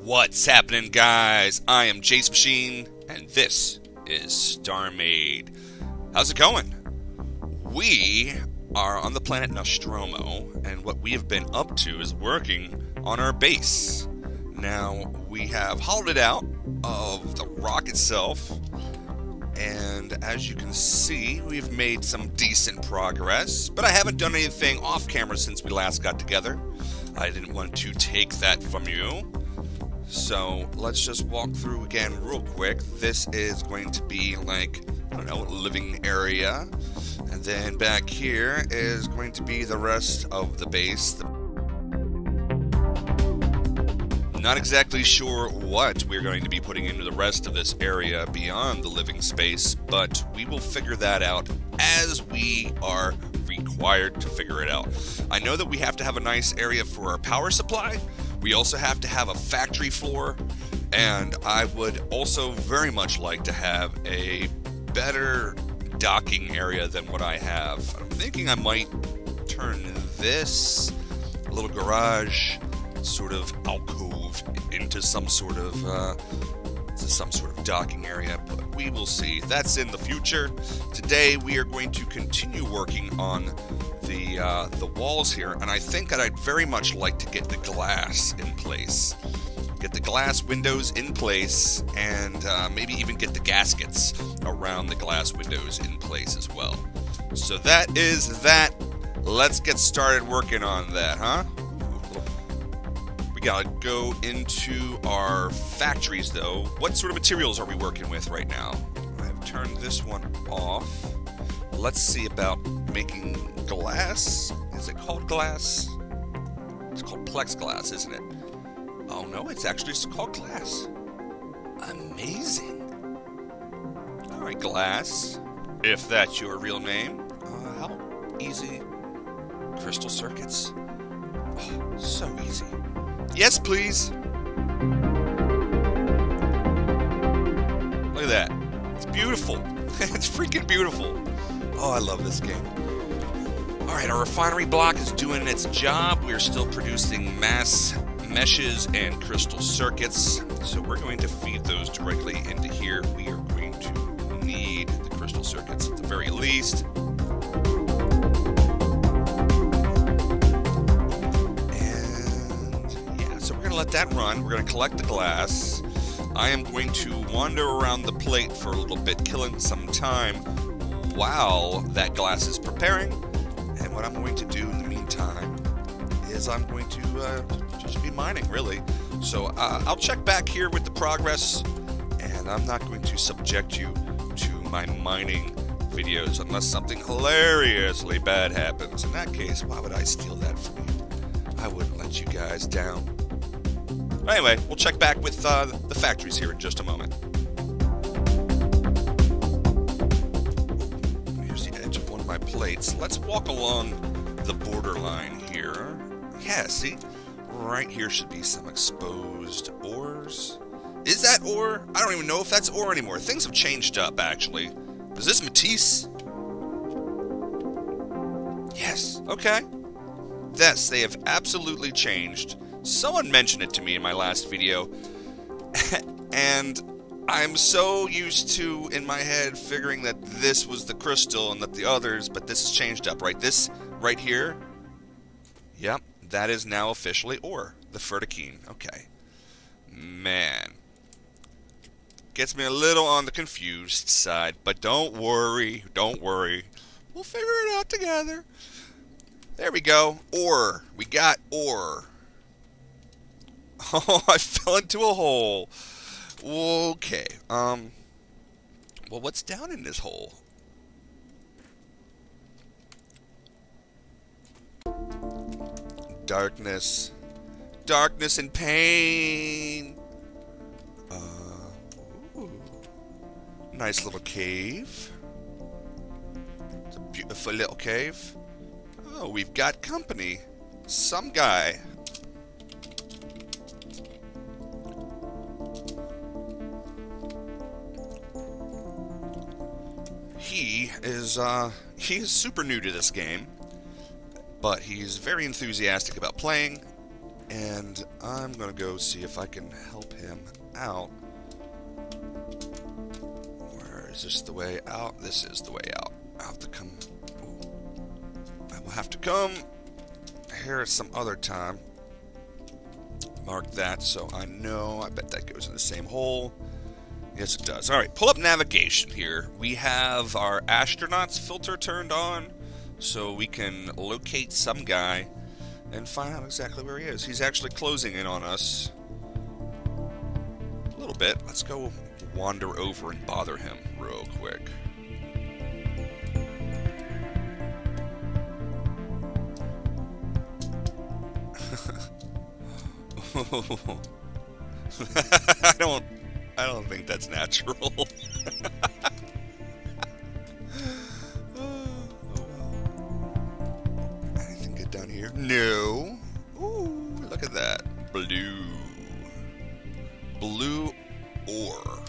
What's happening, guys? I am Jacemachine, and this is StarMade. How's it going? We are on the planet Nostromo, and what we have been up to is working on our base. Now, we have hollowed it out of the rock itself, and as you can see, we've made some decent progress, but I haven't done anything off camera since we last got together. I didn't want to take that from you. So let's just walk through again real quick. This is going to be like, I don't know, a living area. And then back here is going to be the rest of the base. Not exactly sure what we're going to be putting into the rest of this area beyond the living space, but we will figure that out as we are required to figure it out. I know that we have to have a nice area for our power supply. We also have to have a factory floor, and I would also very much like to have a better docking area than what I have. I'm thinking I might turn this little garage sort of alcove into some sort of docking area, but we will see. That's in the future. Today we are going to continue working on the walls here, and I think that I'd very much like to get the glass in place. Get the glass windows in place, and maybe even get the gaskets around the glass windows in place as well. So that is that. Let's get started working on that, huh? We gotta go into our factories, though. What sort of materials are we working with right now? I've turned this one off. Let's see about making glass. Is it called glass? It's called plexiglass, isn't it? Oh no, it's actually just called glass. Amazing. Alright, glass. If that's your real name. How easy. Crystal circuits. Oh, so easy. Yes, please. Look at that. It's beautiful. It's freaking beautiful. Oh, I love this game. Alright, our refinery block is doing its job. We're still producing mass meshes and crystal circuits. So we're going to feed those directly into here. We are going to need the crystal circuits at the very least. Let that run. We're going to collect the glass. I am going to wander around the plate for a little bit, killing some time while that glass is preparing. And what I'm going to do in the meantime is I'm going to just be mining, really. So I'll check back here with the progress, and I'm not going to subject you to my mining videos unless something hilariously bad happens. In that case, why would I steal that from you? I wouldn't let you guys down. Anyway, we'll check back with the factories here in just a moment. Here's the edge of one of my plates. Let's walk along the borderline here. Yeah, see? Right here should be some exposed ores. Is that ore? I don't even know if that's ore anymore. Things have changed up, actually. Is this Matisse? Yes. Okay. Yes, they have absolutely changed. Someone mentioned it to me in my last video, and I'm so used to, in my head, figuring that this was the crystal and that the others, but this has changed up, right? This right here, yep, that is now officially ore, the Fertikine. Okay. Man. Gets me a little on the confused side, but don't worry, don't worry. We'll figure it out together. There we go. Ore. We got ore. Oh, I fell into a hole. Okay. Well, what's down in this hole? Darkness. Darkness and pain. Ooh. Nice little cave. It's a beautiful little cave. Oh, we've got company. Some guy. He is super new to this game, but he's very enthusiastic about playing, And I'm gonna go see if I can help him out. Where is this the way out? This is the way out. I'll have to come. Ooh. I will have to come here at some other time. Mark that so I know. I bet that goes in the same hole. Yes, it does. Alright, pull up navigation here. We have our astronauts filter turned on, so we can locate some guy and find out exactly where he is. He's actually closing in on us a little bit. Let's go wander over and bother him real quick. I don't think that's natural. Oh, well. Anything good down here? No. Ooh, look at that. Blue. Blue ore.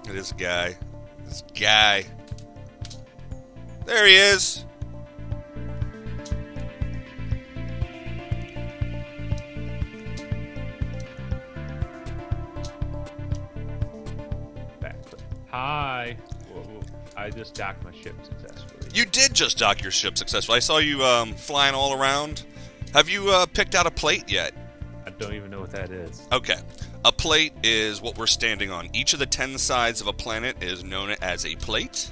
This guy. This guy. There he is. Hi. Whoa. I just docked my ship successfully. You did just dock your ship successfully. I saw you flying all around. Have you picked out a plate yet? I don't even know what that is. Okay. A plate is what we're standing on. Each of the 10 sides of a planet is known as a plate.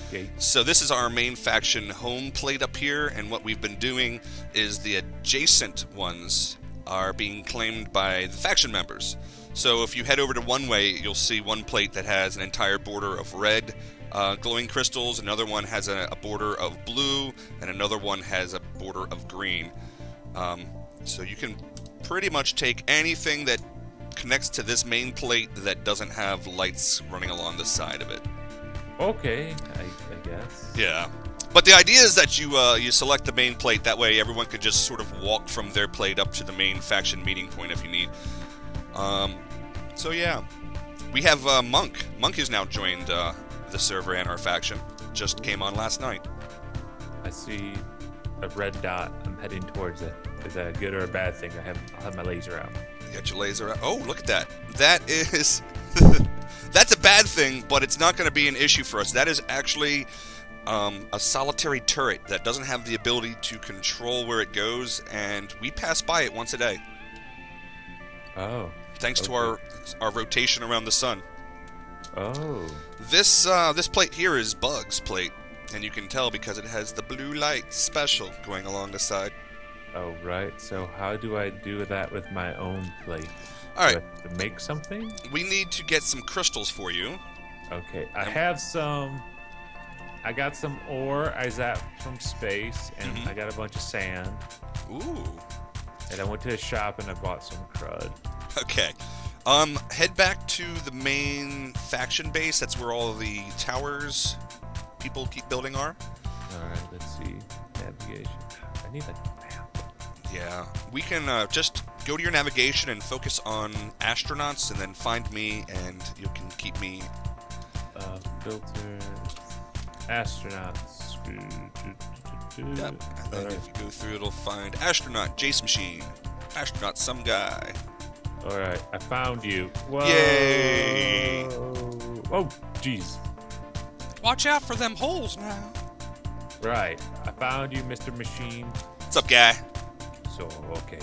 Okay. So this is our main faction home plate up here, and what we've been doing is the adjacent ones are being claimed by the faction members. So if you head over to one way, you'll see one plate that has an entire border of red glowing crystals, another one has a border of blue, and another one has a border of green. So you can pretty much take anything that connects to this main plate that doesn't have lights running along the side of it. Okay, I guess. Yeah. But the idea is that you select the main plate, that way everyone could just sort of walk from their plate up to the main faction meeting point if you need. So yeah, we have Monk. Monk has now joined the server and our faction. Just came on last night. I see a red dot. I'm heading towards it. Is that a good or a bad thing? I'll have my laser out. You got your laser out. Oh, look at that. That is... That's a bad thing, but it's not going to be an issue for us. That is actually a solitary turret that doesn't have the ability to control where it goes, and we pass by it once a day. Oh. Thanks to our rotation around the sun. Oh. This plate here is Bug's plate, and you can tell because it has the blue light special going along the side. Oh, right. So how do I do that with my own plate? All right. Do I have to make something? We need to get some crystals for you. Okay. I have some... I got some ore I zapped from space, and I got a bunch of sand. Ooh. And I went to a shop and I bought some crud. Okay. Head back to the main faction base. That's where all the towers people keep building are. Alright, let's see. Navigation. I need a map. Yeah. We can just go to your navigation and focus on astronauts, and then find me, and you can keep me... Filters. Astronauts. Yep. And then if you go through, it'll find astronaut, Jacemachine. Astronaut, some guy. Alright, I found you. Whoa. Yay! Oh, jeez. Watch out for them holes now. Right, I found you, Mr. Machine. What's up, guy? So, okay.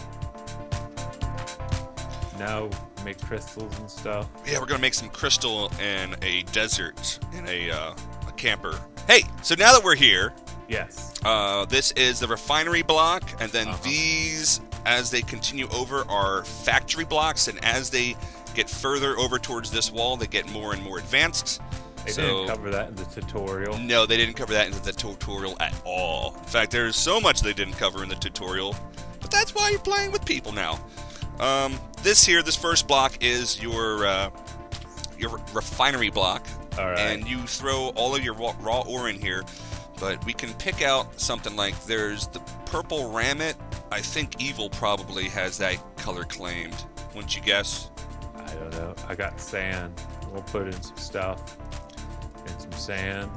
Now, make crystals and stuff. Yeah, we're gonna make some crystal in a desert, in a camper. Hey, so now that we're here, yes. This is the refinery block, and then these, as they continue over, are factory blocks, and as they get further over towards this wall, they get more and more advanced. They didn't cover that in the tutorial. No, they didn't cover that in the tutorial at all. In fact, there's so much they didn't cover in the tutorial, but that's why you're playing with people now. This first block is your refinery block. All right. And you throw all of your raw ore in here, but we can pick out something like there's the purple rammet. I think Evil probably has that color claimed. Wouldn't you guess? I don't know. I got sand. We'll put in some stuff. And some sand.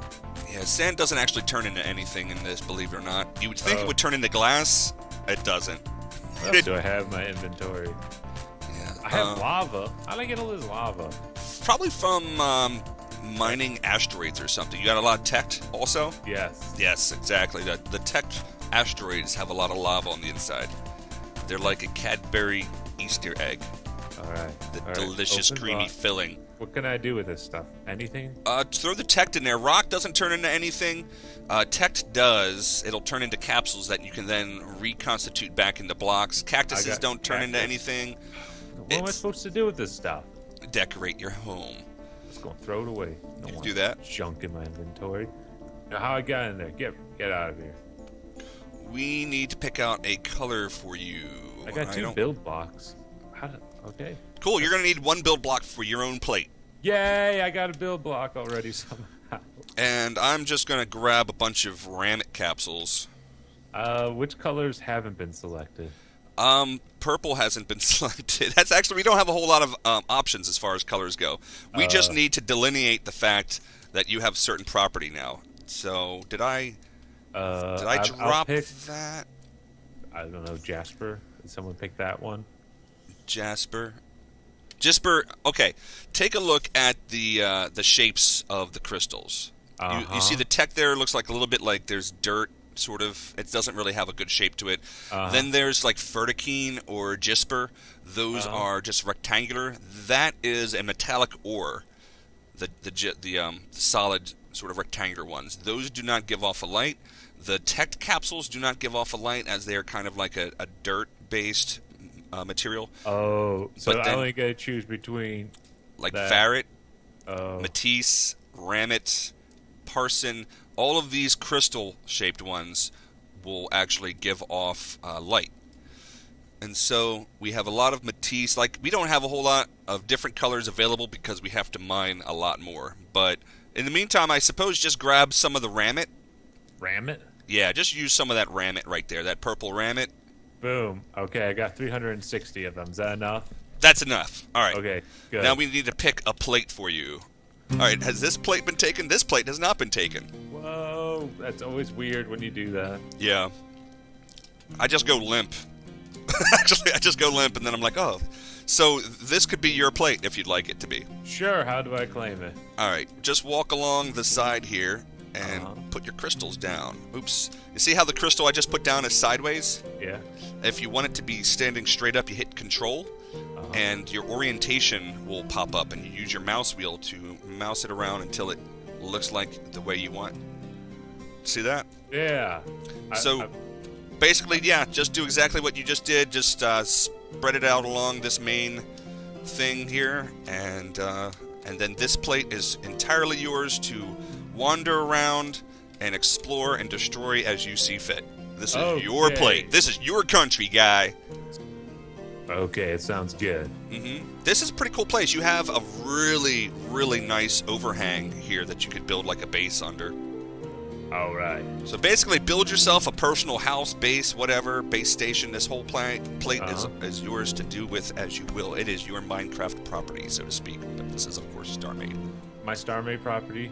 Yeah, sand doesn't actually turn into anything in this, believe it or not. You would think it would turn into glass, It doesn't. What else do I have in my inventory? Yeah. I have lava. How did I get all this lava? Probably from mining asteroids or something. You got a lot of tech also? Yes. Yes, exactly. The tech asteroids have a lot of lava on the inside. They're like a Cadbury Easter egg. All right. The delicious, creamy filling. What can I do with this stuff? Anything? Throw the tech in there. Rock doesn't turn into anything. Tech does. It'll turn into capsules that you can then reconstitute back into blocks. Cactuses don't turn into anything. What am I supposed to do with this stuff? Decorate your home. Just gonna throw it away. You can do that. Junk in my inventory. Now, how I got in there? Get out of here. We need to pick out a color for you. I got 2 build blocks. Okay. Cool. You're gonna need 1 build block for your own plate. Yay! I got a build block already somehow. And I'm just gonna grab a bunch of Rammet capsules. Which colors haven't been selected? Purple hasn't been selected. That's actually, we don't have a whole lot of options as far as colors go. We just need to delineate the fact that you have certain property now. So, did I drop that? I don't know, Jasper. Did someone pick that one? Jasper, okay. Take a look at the shapes of the crystals. You see the tech there looks like a little bit like there's dirt, sort of. It doesn't really have a good shape to it. Then there's like Fertikine or Gisper. Those are just rectangular. That is a metallic ore. The solid sort of rectangular ones. Those do not give off a light. The tech capsules do not give off a light, as they are kind of like a dirt-based material. Oh, so I only got to choose between like Ferret, Matisse, Rammet, Parson. All of these crystal-shaped ones will actually give off light. And so we have a lot of Matisse. Like, we don't have a whole lot of different colors available because we have to mine a lot more. But in the meantime, I suppose just grab some of the Rammet. Rammet? Yeah, just use some of that Rammet right there, that purple Rammet. Boom. Okay, I got 360 of them. Is that enough? That's enough. All right. Okay, good. Now we need to pick a plate for you. All right, has this plate been taken? This plate has not been taken. Whoa, that's always weird when you do that. Yeah. I just go limp. Actually, I just go limp, and then I'm like, oh. So this could be your plate if you'd like it to be. Sure, how do I claim it? All right, just walk along the side here and put your crystals down. Oops. You see how the crystal I just put down is sideways? Yeah. If you want it to be standing straight up, you hit Control, and your orientation will pop up, and you use your mouse wheel to mouse it around until it looks like the way you want. See that? Yeah. So basically, yeah, just do exactly what you just did. Just spread it out along this main thing here, and then this plate is entirely yours to wander around and explore and destroy as you see fit. This is your plate. This is your country, guy. Okay, it sounds good. This is a pretty cool place. You have a really, really nice overhang here that you could build like a base under. All right. So basically, build yourself a personal house, base, whatever, base station. This whole plate is yours to do with as you will. It is your Minecraft property, so to speak. But this is, of course, StarMade. My StarMade property?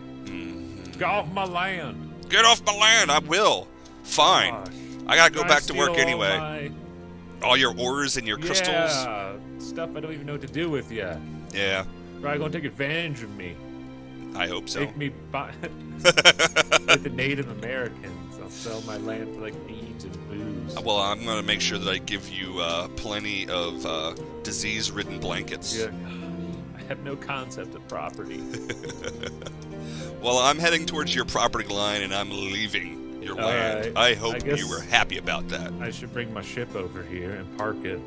Get off my land. Get off my land, I will. Fine. Gosh. I gotta go back to work anyway. All your ores and your crystals. Yeah, stuff I don't even know what to do with yet. Yeah. Probably gonna take advantage of me. I hope so. Make me buy like the Native Americans. I'll sell my land for like beads and booze. Well, I'm gonna make sure that I give you plenty of disease-ridden blankets. Yeah. I have no concept of property. Well, I'm heading towards your property line, and I'm leaving your land. I hope you were happy about that. I should bring my ship over here and park it.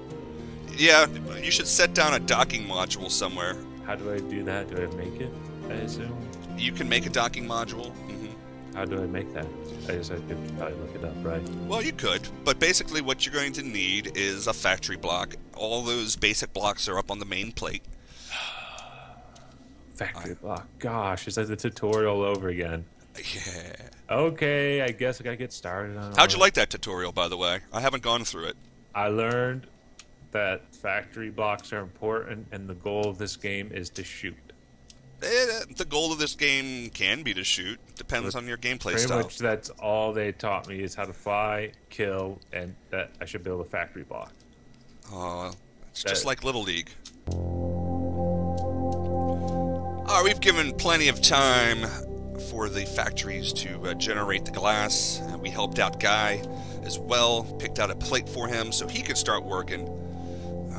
Yeah, you should set down a docking module somewhere. How do I do that? Do I make it, I assume? You can make a docking module. How do I make that? I guess I could probably look it up, right? Well, you could, but basically what you're going to need is a factory block. All those basic blocks are up on the main plate. Factory block. Gosh, it's like the tutorial over again. Yeah. Okay, I guess I gotta get started on it. How'd you like that tutorial, by the way? I haven't gone through it. I learned that factory blocks are important, and the goal of this game is to shoot. the goal of this game can be to shoot. Depends on your gameplay Pretty style. much that's all they taught me is how to fly, kill, and that I should build a factory block. It's just like Little League. We've given plenty of time for the factories to generate the glass. We helped out Guy as well, picked out a plate for him so he could start working.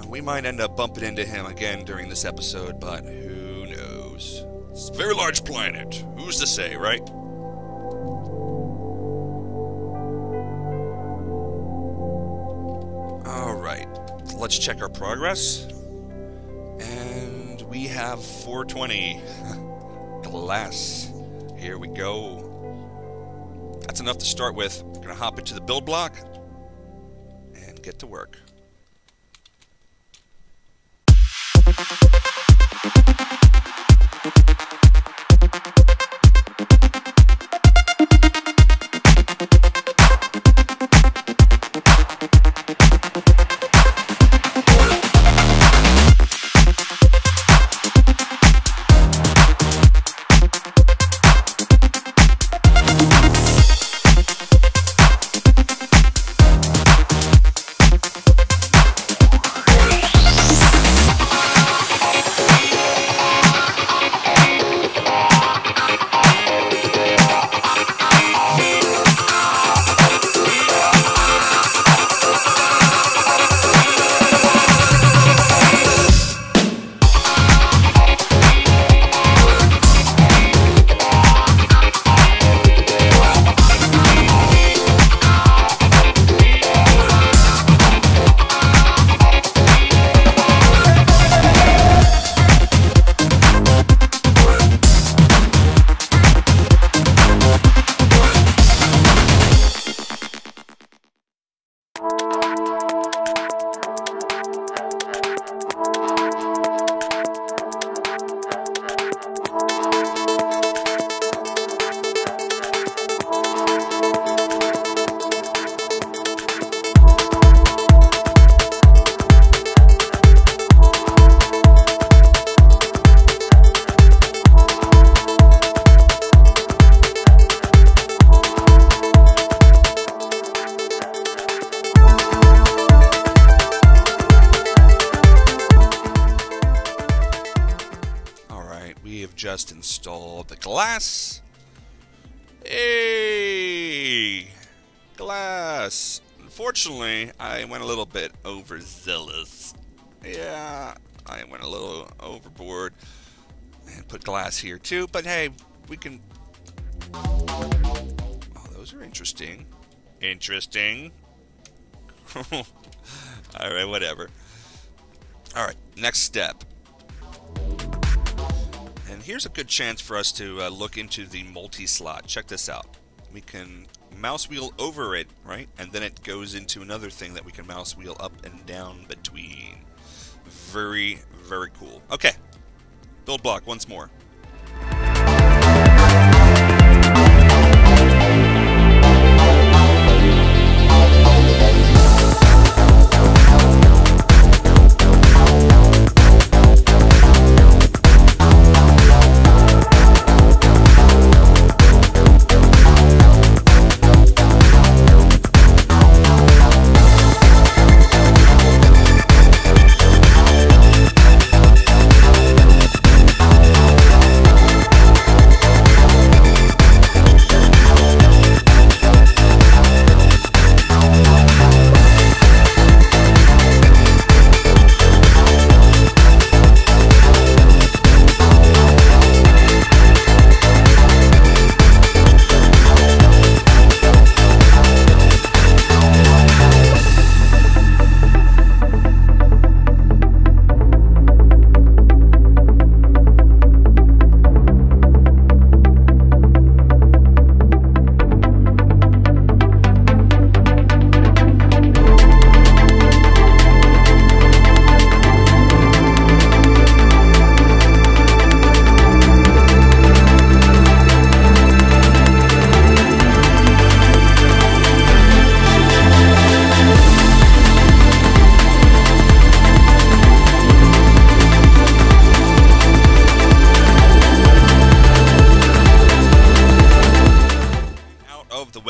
We might end up bumping into him again during this episode, but who knows? It's a very large planet. Who's to say, right? Alright, let's check our progress. And we have 420 glass. Here we go. That's enough to start with. We're going to hop into the build block and get to work. Just installed the glass. Hey! Glass! Unfortunately, I went a little bit overzealous. Yeah, I went a little overboard and put glass here too, but hey, we can... Oh, those are interesting. Interesting. Alright, whatever. Alright, next step. And here's a good chance for us to look into the multi-slot. Check this out. We can mouse wheel over it, right? And then it goes into another thing that we can mouse wheel up and down between. Very, very cool. Okay. Build block once more.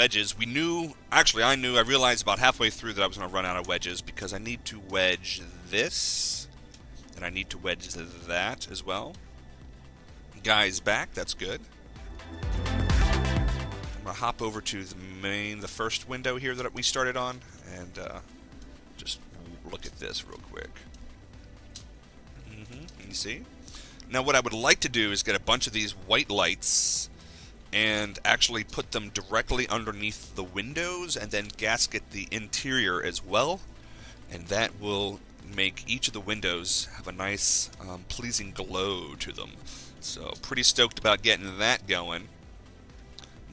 wedges. We knew, actually I realized about halfway through that I was going to run out of wedges because I need to wedge this, and I need to wedge that as well. Guy's back, that's good. I'm going to hop over to the first window here that we started on, and just look at this real quick. You see? Now what I would like to do is get a bunch of these white lights and actually put them directly underneath the windows and then gasket the interior as well, and that will make each of the windows have a nice pleasing glow to them. So pretty stoked about getting that going.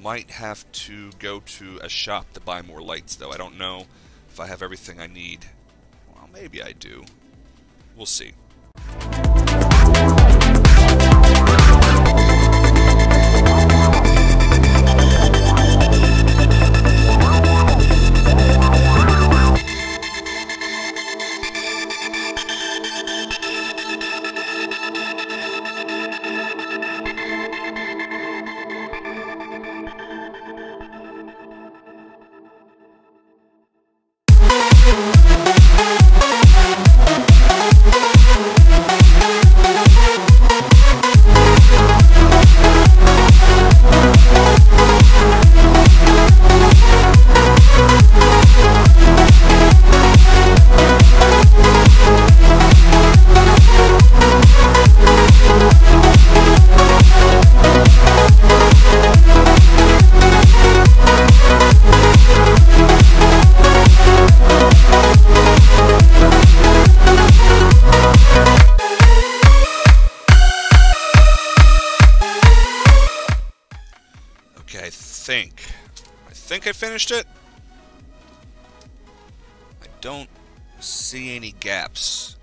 Might have to go to a shop to buy more lights though. I don't know if I have everything I need. Well, maybe I do. We'll see. I think I finished it. I don't see any gaps,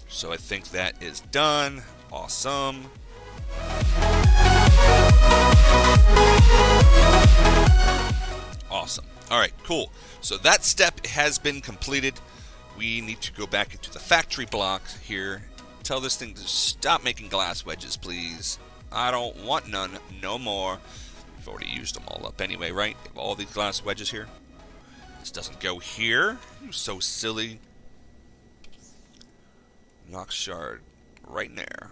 so I think that is done. Awesome. Awesome. Alright, cool. So that step has been completed. We need to go back into the factory block here. Tell this thing to stop making glass wedges, please. I don't want none no more. I've already used them all up anyway, right? All these glass wedges here. This doesn't go here. You're so silly. Knock shard right in there.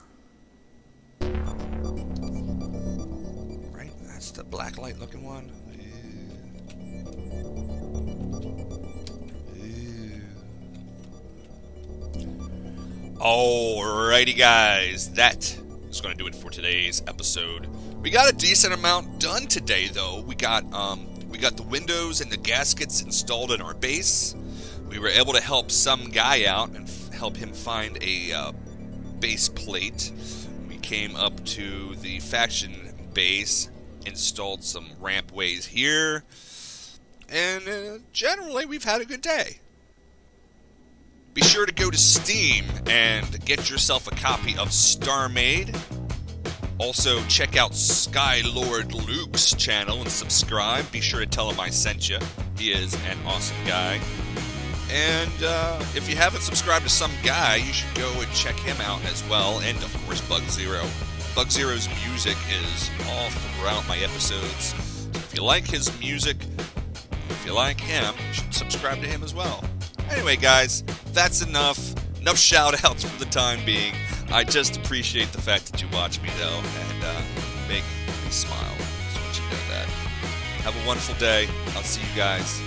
Right? That's the black light looking one. Alrighty guys, that is going to do it for today's episode. We got a decent amount done today, though. We got the windows and the gaskets installed in our base. We were able to help some guy out and help him find a base plate. We came up to the faction base, installed some rampways here, and generally we've had a good day. Be sure to go to Steam and get yourself a copy of StarMade. Also, check out Skylord Luke's channel and subscribe. Be sure to tell him I sent you. He is an awesome guy. And if you haven't subscribed to some guy, you should go and check him out as well. And, of course, Bug Zero. Bug Zero's music is all throughout my episodes. If you like his music, if you like him, you should subscribe to him as well. Anyway, guys, that's enough. Enough shout-outs for the time being. I just appreciate the fact that you watch me, though, and make me smile. Just want you to know that. Have a wonderful day. I'll see you guys